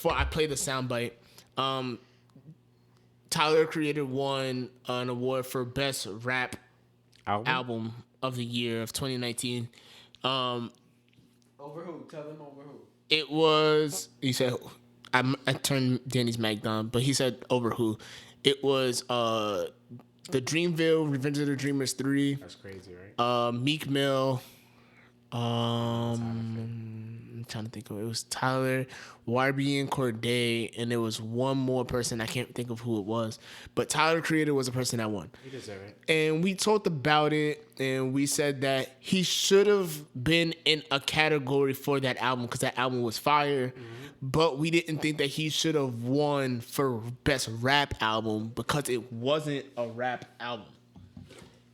before I play the soundbite, Tyler Creator won an award for Best Rap Album of the Year of 2019. Over who? Tell them over who. It was, he said, I turned Danny's mic down, but he said over who. It was the Dreamville, Revenge of the Dreamers 3. That's crazy, right? Meek Mill. I'm trying to think of it. It was Tyler, YB, and Corday, and there was one more person. I can't think of who it was. But Tyler Creator was the person that won. He deserved it. And we talked about it, and we said that he should have been in a category for that album because that album was fire. Mm-hmm. But we didn't think that he should have won for Best Rap Album because it wasn't a rap album.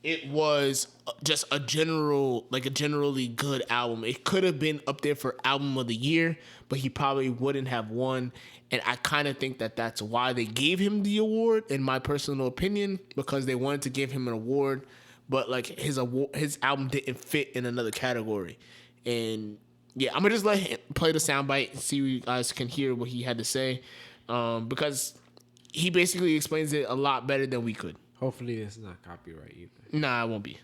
It was just a generally good album. It could have been up there for Album of the Year, but he probably wouldn't have won. And I kind of think that that's why they gave him the award, in my personal opinion, because they wanted to give him an award, but like his album didn't fit in another category. And yeah, I'm gonna just let him play the soundbite and see if you guys can hear what he had to say, because he basically explains it a lot better than we could. Hopefully it's not copyright either. Nah, it won't be.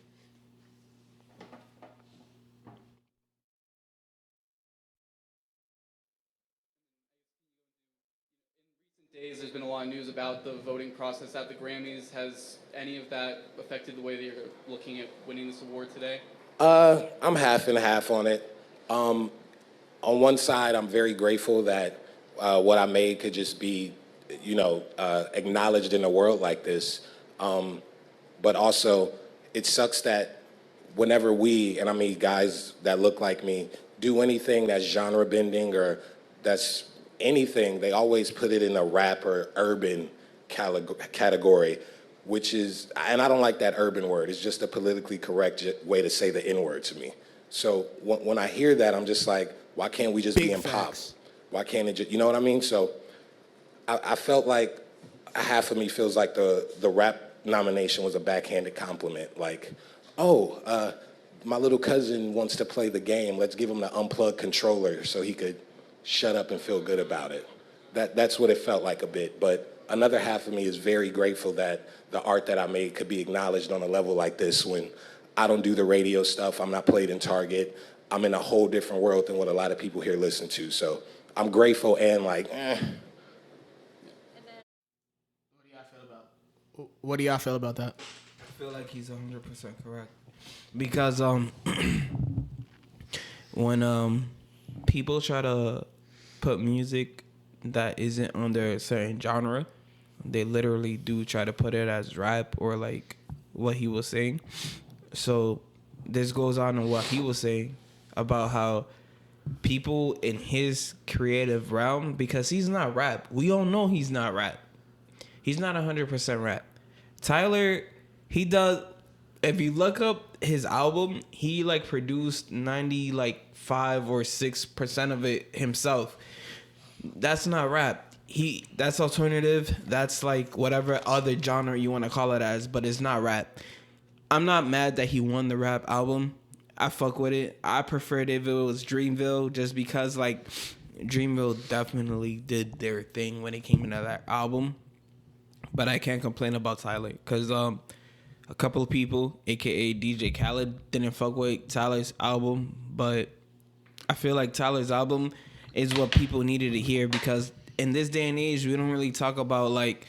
Days, there's been a lot of news about the voting process at the Grammys. Has any of that affected the way that you're looking at winning this award today? I'm half and half on it. On one side, I'm very grateful that what I made could just be, acknowledged in a world like this. But also, it sucks that whenever we, and I mean guys that look like me, do anything that's genre bending or that's anything, they always put it in a rap or urban category, which is, and I don't like that urban word. It's just a politically correct way to say the N-word to me. So when I hear that, I'm just like, why can't we just be in pop? Why can't it just, you know what I mean? So I felt like half of me feels like the rap nomination was a backhanded compliment. Like, my little cousin wants to play the game. Let's give him the unplugged controller so he could shut up and feel good about it. That's what it felt like a bit. But another half of me is very grateful that the art that I made could be acknowledged on a level like this when I don't do the radio stuff. I'm not played in Target. I'm in a whole different world than what a lot of people here listen to. So I'm grateful and like, What do y'all feel about that? I feel like he's 100% correct. Because when people try to put music that isn't under a certain genre, they literally do try to put it as rap or like what he was saying. So this goes on in what he was saying about how people in his creative realm, because he's not rap. We all know he's not rap. He's not 100% rap. Tyler, he does, if you look up his album, he like produced 95 or 6% of it himself. That's not rap. That's alternative. That's like whatever other genre you want to call it as, but it's not rap. I'm not mad that he won the rap album. I fuck with it. I preferred if it was Dreamville, just because like Dreamville definitely did their thing when it came into that album. But I can't complain about Tyler because a couple of people, a.k.a. DJ Khaled, didn't fuck with Tyler's album. But I feel like Tyler's album is what people needed to hear because in this day and age, we don't really talk about like,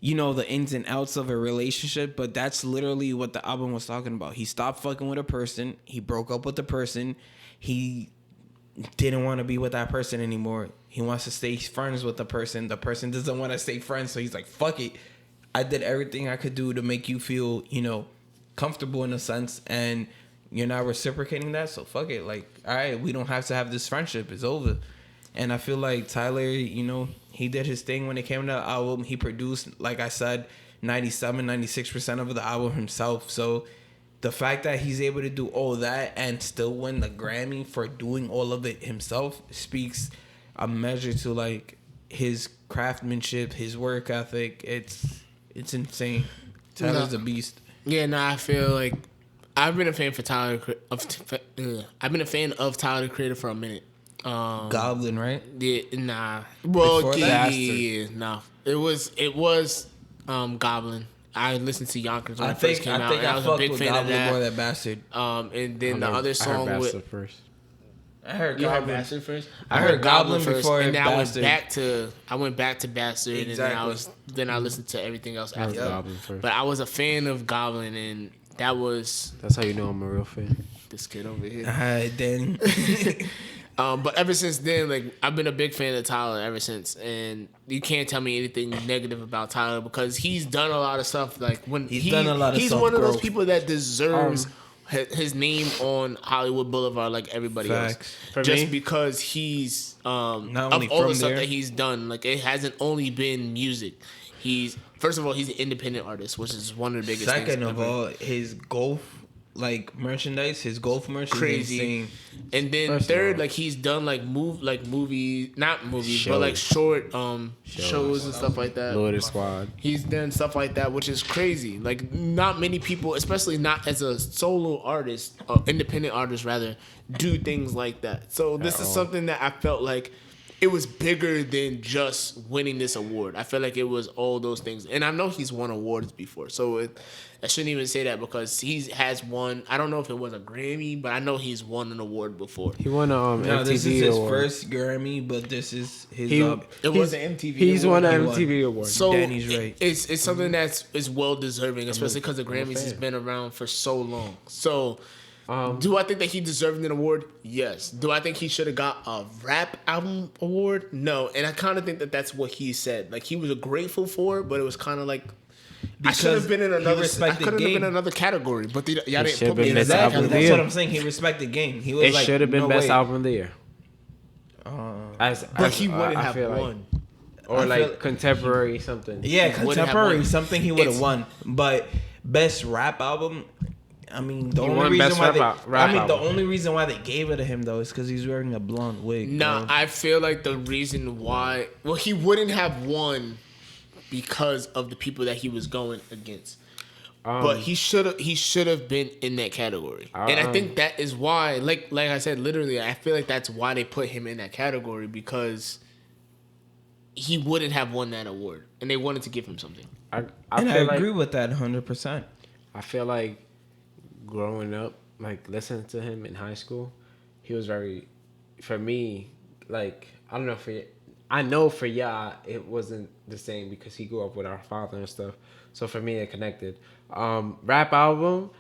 the ins and outs of a relationship. But that's literally what the album was talking about. He stopped fucking with a person. He broke up with the person. He didn't want to be with that person anymore. He wants to stay friends with the person. The person doesn't want to stay friends, so he's like, fuck it. I did everything I could do to make you feel, comfortable in a sense, and you're not reciprocating that, so fuck it. Like, all right, we don't have to have this friendship. It's over. And I feel like Tyler, he did his thing when it came to the album. He produced, like I said, 97, 96% of the album himself. So the fact that he's able to do all that and still win the Grammy for doing all of it himself speaks a measure to like his craftsmanship, his work ethic. It's insane. Tyler's a beast. Yeah, I feel like I've been a fan of Tyler the Creator for a minute. Goblin, right? Yeah, nah. Well, Before yeah, no. It was Goblin. I listened to Yonkers when it first came out, and I was a big fan of Goblin more that. than Bastard. And then the I other heard song with Bastard first. I heard you heard Goblin. Bastard first. I heard Goblin first, before and then Bastard. I went back to Bastard, Exactly. and then I listened to everything else I heard after that. Goblin first. But I was a fan of Goblin, and that was That's how you know I'm a real fan. this kid over here. Alright, then. But ever since then, like I've been a big fan of Tyler ever since, and you can't tell me anything negative about Tyler because he's done a lot of stuff. Like when He's done a lot of he's one of those self-growth. people that deserves his name on Hollywood Boulevard like everybody Facts. For else. Just me? because he's Not of only all the from stuff there. that he's done, like it hasn't only been music. He's first of all he's an independent artist, which is one of the biggest. Second things of ever. all, his golf merchandise, his golf merch Crazy. is insane. And then First of third, all- like he's done movies, not movies, Shows. but like short shows and stuff like that. Loaded Squad. He's done stuff like that, which is crazy. Like not many people, especially not as a solo artist, or independent artist rather, do things like that. So this is all. something that I felt like it was bigger than just winning this award. I feel like it was all those things. And I know he's won awards before. So I shouldn't even say that because he has won. I don't know if it was a Grammy, but I know he's won an award before. He won No, MTV this is his award. first Grammy, but this is his. It was an MTV He's award. won an He won. MTV award. So Danny's right. it's something that's is well deserving, especially because the Grammys has been around for so long. So, do I think that he deserved an award? Yes. Do I think he should have got a rap album award? No. And I kind of think that that's what he said. Like he was grateful for it, but it was kind of like I should have been in he another. I respected could have been game. in another category, but y'all didn't should've put me been in best that album Exactly. of the category. That's year. what I'm saying. He respected game. He was It like, should have been no best way. album of the year. But he wouldn't I have feel like- won. Or I like feel- contemporary something. Yeah, He wouldn't have contemporary. won. Something he would have It's- won. But best rap album. I mean, the He only won reason best why rap the album. only reason why they gave it to him though is because he's wearing a blonde wig. No, bro. I feel like the reason why he wouldn't have won because of the people that he was going against. But he should have been in that category. And I think that is why like I said literally I feel like that's why they put him in that category because he wouldn't have won that award and they wanted to give him something. I And I feel like agree with that 100%. I feel like growing up, like listening to him in high school, he was very, for me, like I don't know I know for y'all it wasn't the same because he grew up with our father and stuff. So for me it connected. Rap album,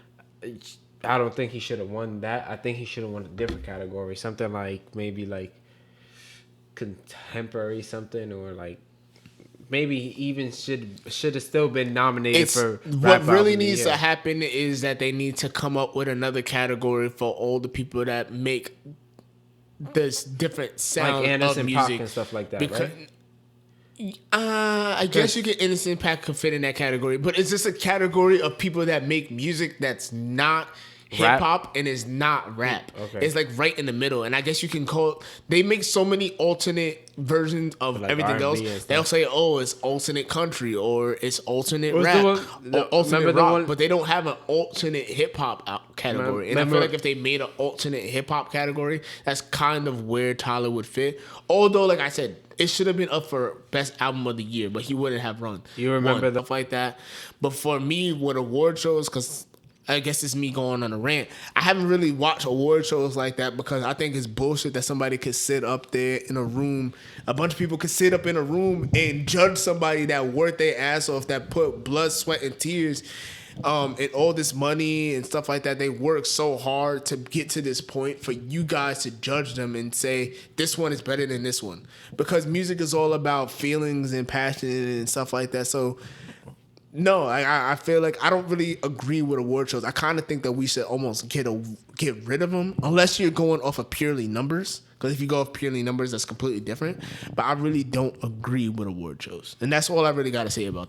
I don't think he should have won that. I think he should have won a different category, something like maybe like contemporary something or like. Maybe he even should have still been nominated for What Rap really Album of the needs Year. to happen is that they need to come up with another category for all the people that make this different sound Like Anderson of .Paak music and stuff like that, Because, right? I guess you get Innocent Pack could fit in that category, but it's just a category of people that make music that's not hip hop and is not rap. Okay. It's like right in the middle, and I guess you can call. They make so many alternate versions of Like everything R&B else. and stuff. They'll say, "Oh, it's alternate country" or "It's alternate What's the rap," one- or alternate remember the rock, one- but they don't have an alternate hip hop category. And I feel Remember- like if they made an alternate hip hop category, that's kind of where Tyler would fit. Although, like I said, it should have been up for best album of the year, but he wouldn't have run. You remember One, the- stuff like that. But for me, with award shows, because I guess it's me going on a rant. I haven't really watched award shows like that because I think it's bullshit that somebody could sit up there in a room. A bunch of people could sit up in a room and judge somebody that worked their ass off, that put blood, sweat, and tears, and all this money and stuff like that. They work so hard to get to this point for you guys to judge them and say this one is better than this one, because music is all about feelings and passion and stuff like that. So. No, I feel like I don't really agree with award shows. I kind of think that we should almost get rid of them unless you're going off of purely numbers. Because if you go off purely numbers, that's completely different. But I really don't agree with award shows, and that's all I really got to say about that.